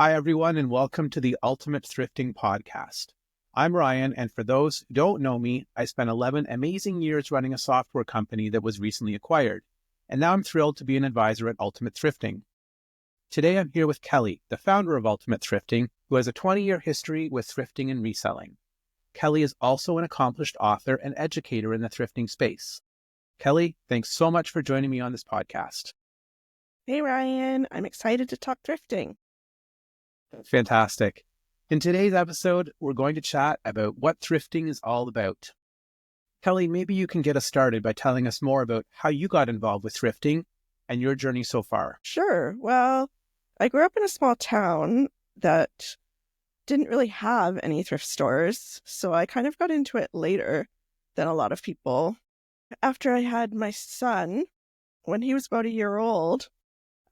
Hi, everyone, and welcome to the Ultimate Thrifting Podcast. I'm Ryan, and for those who don't know me, I spent 11 amazing years running a software company that was recently acquired, and now I'm thrilled to be an advisor at Ultimate Thrifting. Today, I'm here with Kelly, the founder of Ultimate Thrifting, who has a 20-year history with thrifting and reselling. Kelly is also an accomplished author and educator in the thrifting space. Kelly, thanks so much for joining me on this podcast. Hey, Ryan. I'm excited to talk thrifting. Fantastic. In today's episode, we're going to chat about what thrifting is all about. Kelly, maybe you can get us started by telling us more about how you got involved with thrifting and your journey so far. Sure. Well, I grew up in a small town that didn't really have any thrift stores, so I kind of got into it later than a lot of people. After I had my son, when he was about a year old,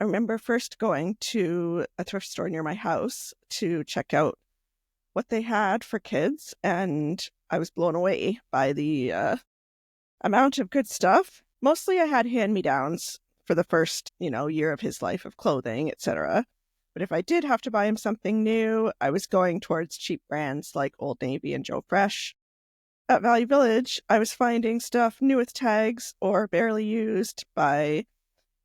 I remember first going to a thrift store near my house to check out what they had for kids, and I was blown away by the amount of good stuff. Mostly I had hand-me-downs for the first, year of his life of clothing, etc. But if I did have to buy him something new, I was going towards cheap brands like Old Navy and Joe Fresh. At Value Village, I was finding stuff new with tags or barely used by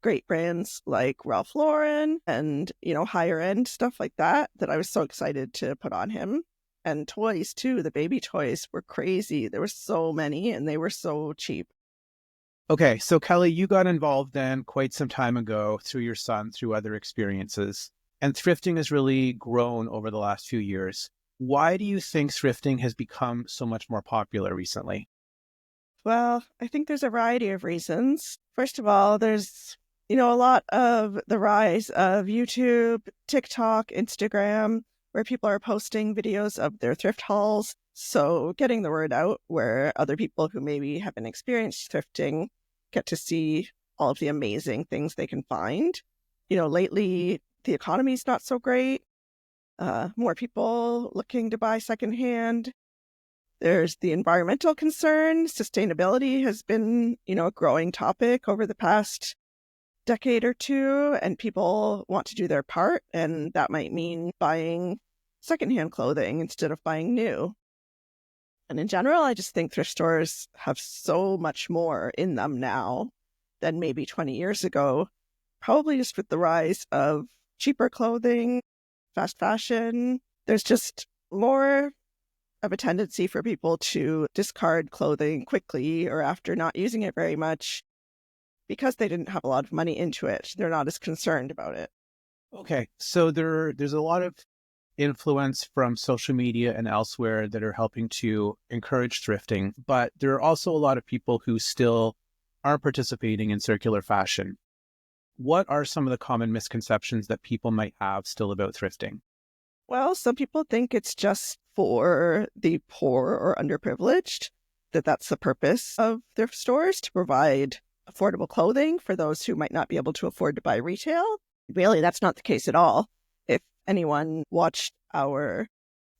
great brands like Ralph Lauren and, higher end stuff like that I was so excited to put on him. And toys too. The baby toys were crazy. There were so many and they were so cheap. Okay, so Kelly, you got involved then quite some time ago through your son, through other experiences, and thrifting has really grown over the last few years. Why do you think thrifting has become so much more popular recently? Well, I think there's a variety of reasons. First of all, there's a lot of the rise of YouTube, TikTok, Instagram, where people are posting videos of their thrift hauls. So getting the word out where other people who maybe haven't experienced thrifting get to see all of the amazing things they can find. Lately, the economy's not so great. More people looking to buy secondhand. There's the environmental concern. Sustainability has been, a growing topic over the past decade or two, and people want to do their part, and that might mean buying secondhand clothing instead of buying new. And in general, I just think thrift stores have so much more in them now than maybe 20 years ago, probably just with the rise of cheaper clothing, fast fashion. There's just more of a tendency for people to discard clothing quickly or after not using it very much, because they didn't have a lot of money into it. They're not as concerned about it. Okay, so there's a lot of influence from social media and elsewhere that are helping to encourage thrifting, but there are also a lot of people who still aren't participating in circular fashion. What are some of the common misconceptions that people might have still about thrifting? Well, some people think it's just for the poor or underprivileged, that's the purpose of thrift stores, to provide affordable clothing for those who might not be able to afford to buy retail. Really, that's not the case at all. If anyone watched our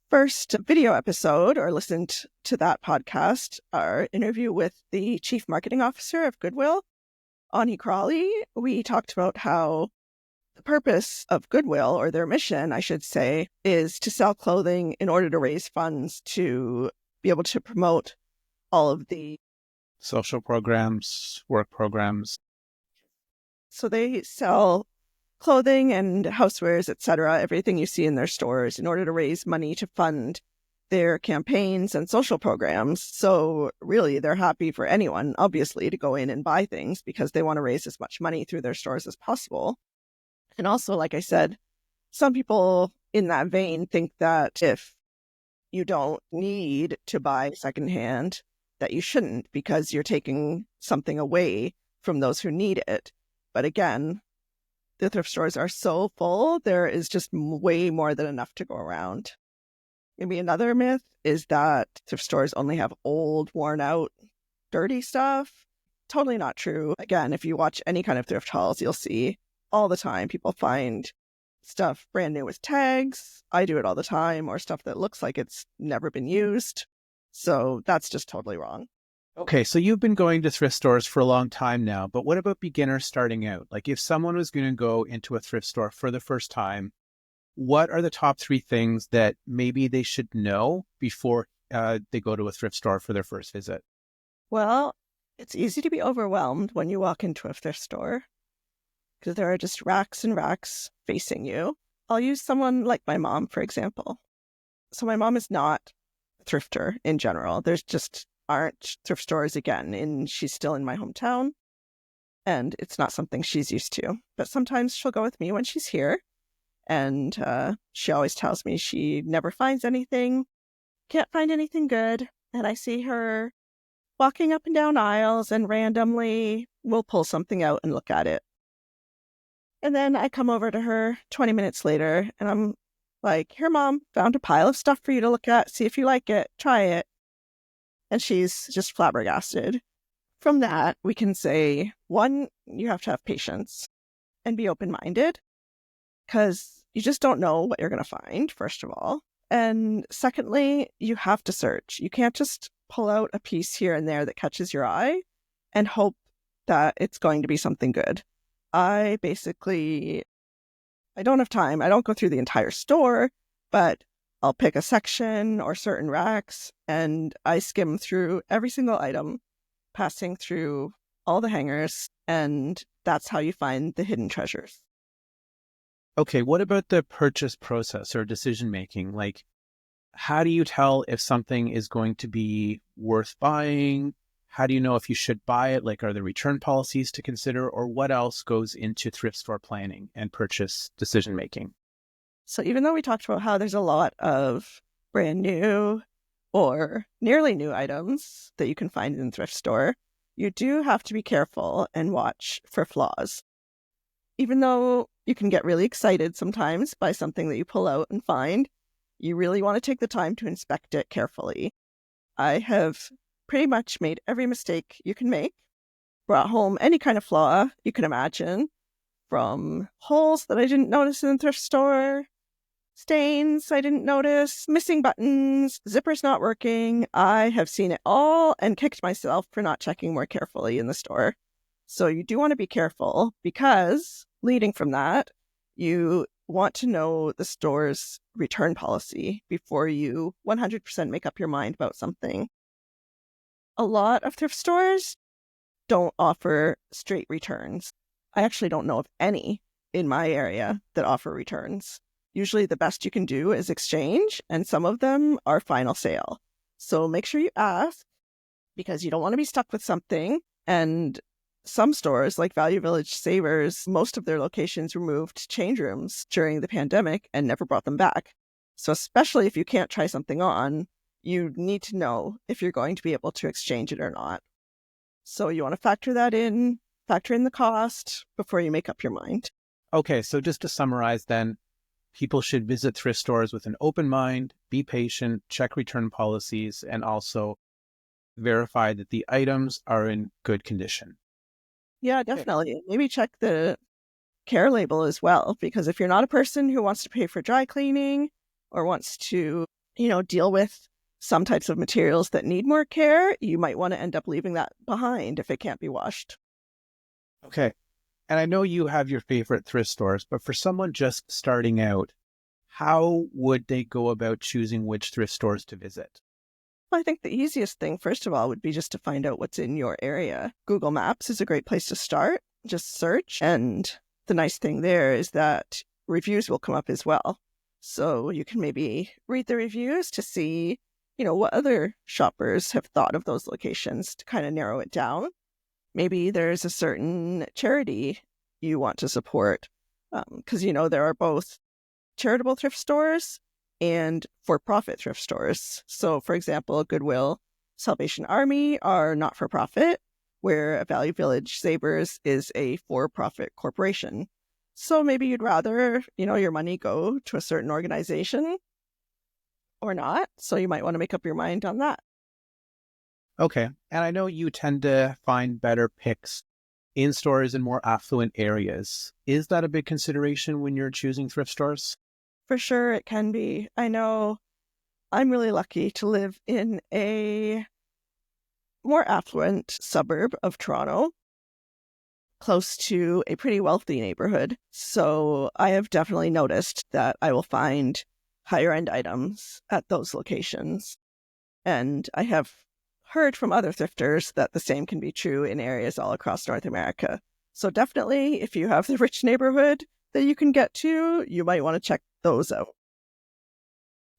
first video episode or listened to that podcast, our interview with the Chief Marketing Officer of Goodwill, Ani Crawley, we talked about how the purpose of Goodwill, or their mission, I should say, is to sell clothing in order to raise funds to be able to promote all of the Social programs, work programs. So they sell clothing and housewares, etc., everything you see in their stores, in order to raise money to fund their campaigns and social programs. So really, they're happy for anyone, obviously, to go in and buy things because they want to raise as much money through their stores as possible. And also, like I said, some people in that vein think that if you don't need to buy secondhand, that you shouldn't, because you're taking something away from those who need it. But again, the thrift stores are so full, there is just way more than enough to go around. Maybe another myth is that thrift stores only have old, worn out, dirty stuff. Totally not true. Again, if you watch any kind of thrift hauls, you'll see all the time people find stuff brand new with tags. I do it all the time, or stuff that looks like it's never been used. So that's just totally wrong. Okay, so you've been going to thrift stores for a long time now, but what about beginners starting out? Like if someone was going to go into a thrift store for the first time, what are the top three things that maybe they should know before they go to a thrift store for their first visit? Well, it's easy to be overwhelmed when you walk into a thrift store because there are just racks and racks facing you. I'll use someone like my mom, for example. So my mom is not a thrifter in general. There's just aren't thrift stores again, and she's still in my hometown, and it's not something she's used to. But sometimes she'll go with me when she's here, and she always tells me she never finds anything, can't find anything good, and I see her walking up and down aisles and randomly we'll pull something out and look at it. And then I come over to her 20 minutes later and I'm like, here, Mom, found a pile of stuff for you to look at. See if you like it. Try it. And she's just flabbergasted. From that, we can say, one, you have to have patience and be open-minded because you just don't know what you're going to find, first of all. And secondly, you have to search. You can't just pull out a piece here and there that catches your eye and hope that it's going to be something good. I don't have time. I don't go through the entire store, but I'll pick a section or certain racks and I skim through every single item, passing through all the hangers, and that's how you find the hidden treasures. Okay, what about the purchase process or decision making? Like, how do you tell if something is going to be worth buying? How do you know if you should buy it? Like, are there return policies to consider, or what else goes into thrift store planning and purchase decision making? So even though we talked about how there's a lot of brand new or nearly new items that you can find in the thrift store, you do have to be careful and watch for flaws. Even though you can get really excited sometimes by something that you pull out and find, you really want to take the time to inspect it carefully. I have pretty much made every mistake you can make, brought home any kind of flaw you can imagine, from holes that I didn't notice in the thrift store, stains I didn't notice, missing buttons, zippers not working. I have seen it all and kicked myself for not checking more carefully in the store. So you do want to be careful because leading from that, you want to know the store's return policy before you 100% make up your mind about something. A lot of thrift stores don't offer straight returns. I actually don't know of any in my area that offer returns. Usually the best you can do is exchange, and some of them are final sale. So make sure you ask because you don't want to be stuck with something. And some stores like Value Village Savers, most of their locations removed change rooms during the pandemic and never brought them back. So especially if you can't try something on, you need to know if you're going to be able to exchange it or not. So you want to factor that in, factor in the cost before you make up your mind. Okay, so just to summarize then, people should visit thrift stores with an open mind, be patient, check return policies, and also verify that the items are in good condition. Yeah, definitely. Maybe check the care label as well, because if you're not a person who wants to pay for dry cleaning or wants to, deal with some types of materials that need more care, you might want to end up leaving that behind if it can't be washed. Okay. And I know you have your favorite thrift stores, but for someone just starting out, how would they go about choosing which thrift stores to visit? I think the easiest thing, first of all, would be just to find out what's in your area. Google Maps is a great place to start. Just search. And the nice thing there is that reviews will come up as well. So you can maybe read the reviews to see, what other shoppers have thought of those locations to kind of narrow it down. Maybe there's a certain charity you want to support because, there are both charitable thrift stores and for-profit thrift stores. So, for example, Goodwill, Salvation Army are not-for-profit, where a Value Village Savers is a for-profit corporation. So maybe you'd rather, your money go to a certain organization or not. So you might want to make up your mind on that. Okay. And I know you tend to find better picks in stores in more affluent areas. Is that a big consideration when you're choosing thrift stores? For sure, it can be. I know I'm really lucky to live in a more affluent suburb of Toronto, close to a pretty wealthy neighborhood. So I have definitely noticed that I will find higher end items at those locations. And I have heard from other thrifters that the same can be true in areas all across North America. So definitely, if you have the rich neighborhood that you can get to, you might want to check those out.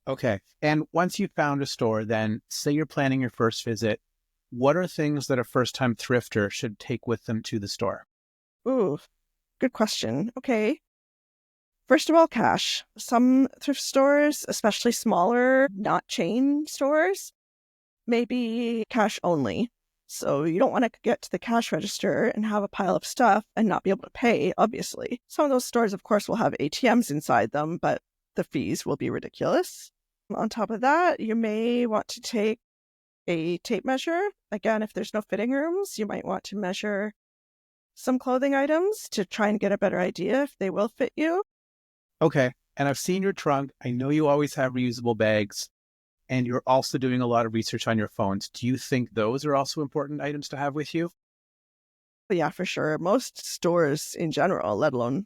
Okay. And once you've found a store, then say you're planning your first visit, what are things that a first-time thrifter should take with them to the store? Ooh, good question. Okay. First of all, cash. Some thrift stores, especially smaller, not chain stores, may be cash only. So you don't want to get to the cash register and have a pile of stuff and not be able to pay, obviously. Some of those stores, of course, will have ATMs inside them, but the fees will be ridiculous. On top of that, you may want to take a tape measure. Again, if there's no fitting rooms, you might want to measure some clothing items to try and get a better idea if they will fit you. Okay. And I've seen your trunk. I know you always have reusable bags, and you're also doing a lot of research on your phones. Do you think those are also important items to have with you? But yeah, for sure. Most stores in general, let alone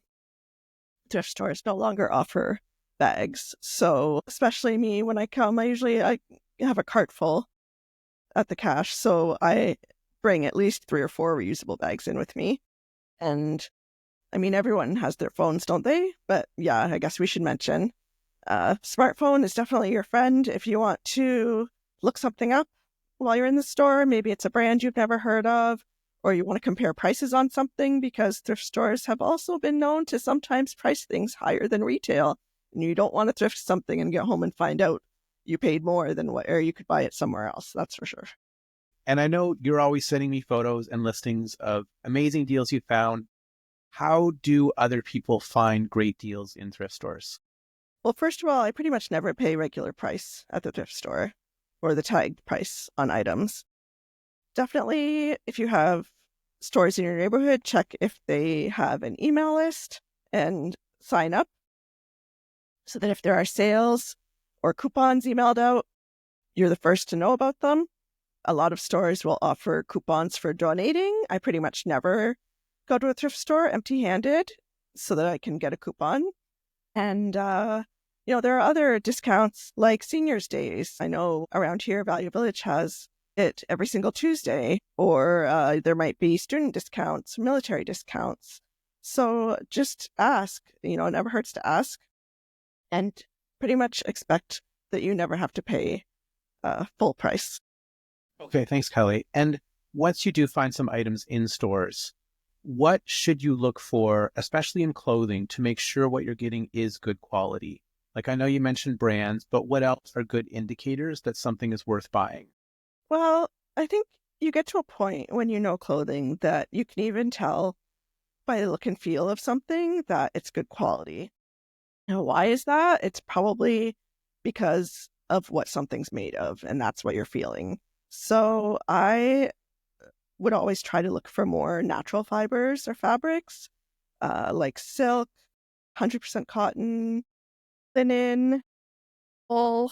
thrift stores, no longer offer bags. So especially me, when I come, I have a cart full at the cash. So I bring at least 3 or 4 reusable bags in with me. And I mean, everyone has their phones, don't they? But yeah, I guess we should mention smartphone is definitely your friend if you want to look something up while you're in the store. Maybe it's a brand you've never heard of, or you want to compare prices on something, because thrift stores have also been known to sometimes price things higher than retail. And you don't want to thrift something and get home and find out you paid more than what, or you could buy it somewhere else. That's for sure. And I know you're always sending me photos and listings of amazing deals you found. How do other people find great deals in thrift stores? Well, first of all, I pretty much never pay regular price at the thrift store or the tagged price on items. Definitely, if you have stores in your neighborhood, check if they have an email list and sign up so that if there are sales or coupons emailed out, you're the first to know about them. A lot of stores will offer coupons for donating. I pretty much never go to a thrift store empty-handed so that I can get a coupon. And, there are other discounts like Seniors Days. I know around here, Value Village has it every single Tuesday, or there might be student discounts, military discounts. So just ask, it never hurts to ask, and pretty much expect that you never have to pay full price. Okay, thanks, Kelly. And once you do find some items in stores, what should you look for, especially in clothing, to make sure what you're getting is good quality? Like, I know you mentioned brands, but what else are good indicators that something is worth buying? Well, I think you get to a point when you know clothing that you can even tell by the look and feel of something that it's good quality. Now, why is that? It's probably because of what something's made of, and that's what you're feeling. So I would always try to look for more natural fibers or fabrics, like silk, 100% cotton, linen, wool,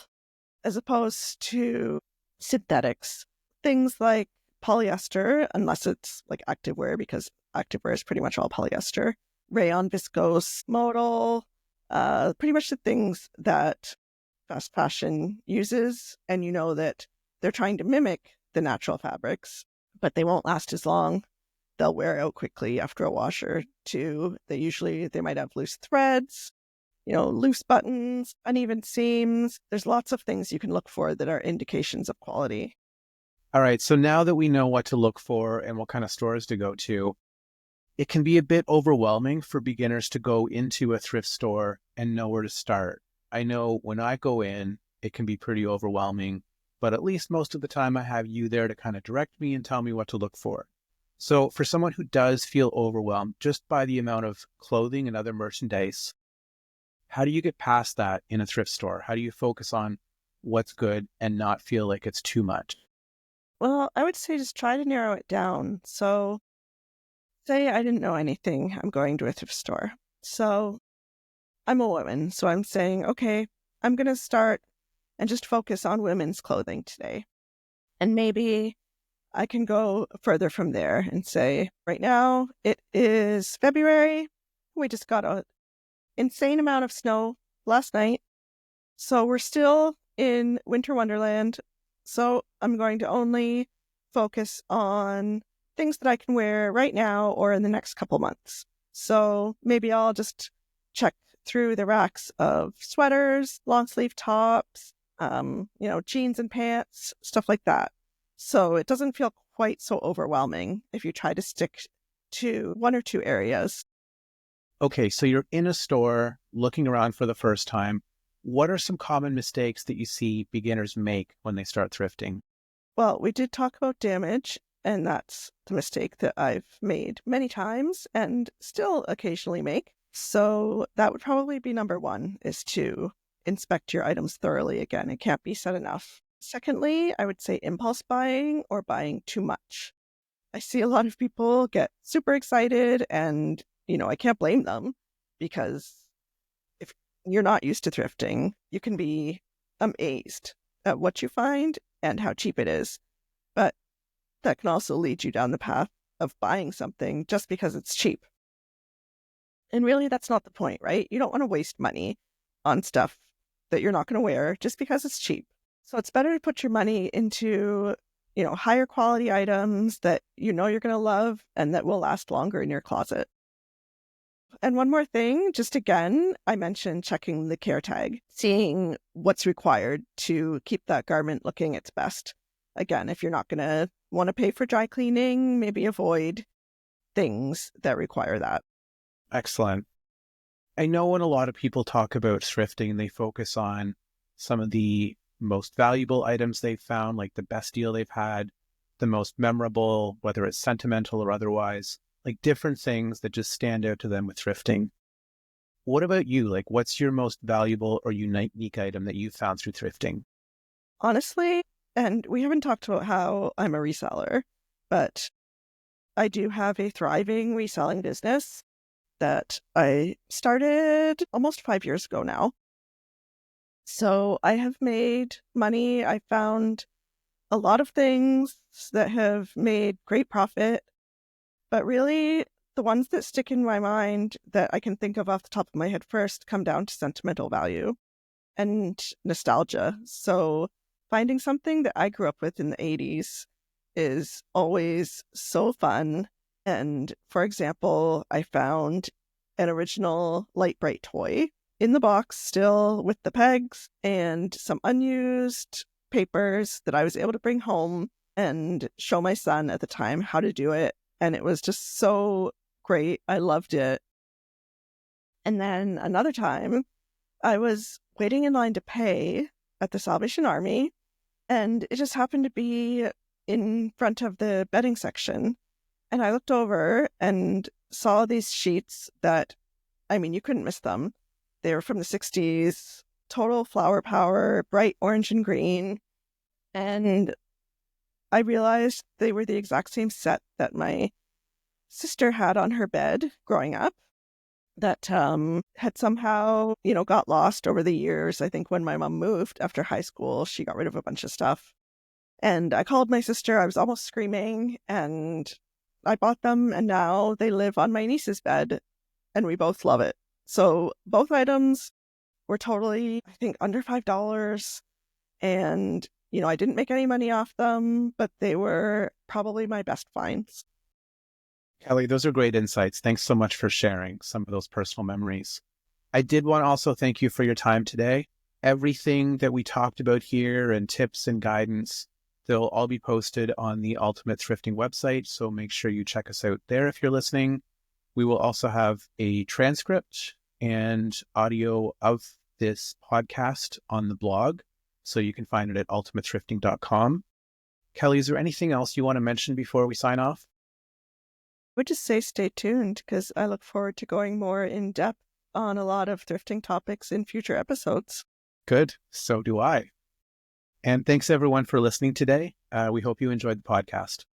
as opposed to synthetics. Things like polyester, unless it's like activewear, because activewear is pretty much all polyester, rayon, viscose, modal, pretty much the things that fast fashion uses. And you know that they're trying to mimic the natural fabrics, but they won't last as long. They'll wear out quickly after a wash or two. They might have loose threads, loose buttons, uneven seams. There's lots of things you can look for that are indications of quality. All right, so now that we know what to look for and what kind of stores to go to, it can be a bit overwhelming for beginners to go into a thrift store and know where to start. I know when I go in, it can be pretty overwhelming, but at least most of the time I have you there to kind of direct me and tell me what to look for. So for someone who does feel overwhelmed just by the amount of clothing and other merchandise, how do you get past that in a thrift store? How do you focus on what's good and not feel like it's too much? Well, I would say just try to narrow it down. So say I didn't know anything. I'm going to a thrift store. So I'm a woman. So I'm saying, okay, I'm going to start and just focus on women's clothing today. And maybe I can go further from there and say, right now it is February. We just got an insane amount of snow last night. So we're still in winter wonderland. So I'm going to only focus on things that I can wear right now or in the next couple months. So maybe I'll just check through the racks of sweaters, long sleeve tops, jeans and pants, stuff like that. So it doesn't feel quite so overwhelming if you try to stick to one or two areas. Okay, so you're in a store looking around for the first time. What are some common mistakes that you see beginners make when they start thrifting? Well, we did talk about damage, and that's the mistake that I've made many times and still occasionally make. So that would probably be number one, is to inspect your items thoroughly. Again, it can't be said enough. Secondly, I would say impulse buying or buying too much. I see a lot of people get super excited and, I can't blame them, because if you're not used to thrifting, you can be amazed at what you find and how cheap it is. But that can also lead you down the path of buying something just because it's cheap. And really, that's not the point, right? You don't want to waste money on stuff that you're not going to wear just because it's cheap. So it's better to put your money into, higher quality items that you're going to love and that will last longer in your closet. And one more thing, just again, I mentioned checking the care tag, seeing what's required to keep that garment looking its best. Again, if you're not going to want to pay for dry cleaning, maybe avoid things that require that. Excellent. I know when a lot of people talk about thrifting, they focus on some of the most valuable items they've found, like the best deal they've had, the most memorable, whether it's sentimental or otherwise, like different things that just stand out to them with thrifting. What about you? Like, what's your most valuable or unique item that you found through thrifting? Honestly, and we haven't talked about how I'm a reseller, but I do have a thriving reselling business that I started almost 5 years ago now. So I have made money. I found a lot of things that have made great profit, but really the ones that stick in my mind that I can think of off the top of my head first come down to sentimental value and nostalgia. So finding something that I grew up with in the 80s is always so fun. And for example, I found an original Light Bright toy in the box still with the pegs and some unused papers that I was able to bring home and show my son at the time how to do it. And it was just so great. I loved it. And then another time, I was waiting in line to pay at the Salvation Army, and it just happened to be in front of the bedding section. And I looked over and saw these sheets that, you couldn't miss them. They were from the 60s, total flower power, bright orange and green. And I realized they were the exact same set that my sister had on her bed growing up that had somehow, got lost over the years. I think when my mom moved after high school, she got rid of a bunch of stuff. And I called my sister. I was almost screaming, and I bought them, and now they live on my niece's bed, and we both love it. So both items were totally, I think, under $5. And, I didn't make any money off them, but they were probably my best finds. Kelly, those are great insights. Thanks so much for sharing some of those personal memories. I did want to also thank you for your time today. Everything that we talked about here and tips and guidance, they'll all be posted on the Ultimate Thrifting website. So make sure you check us out there if you're listening. We will also have a transcript and audio of this podcast on the blog. So you can find it at ultimatethrifting.com. Kelly, is there anything else you want to mention before we sign off? I would just say stay tuned, because I look forward to going more in depth on a lot of thrifting topics in future episodes. Good. So do I. And thanks everyone for listening today. We hope you enjoyed the podcast.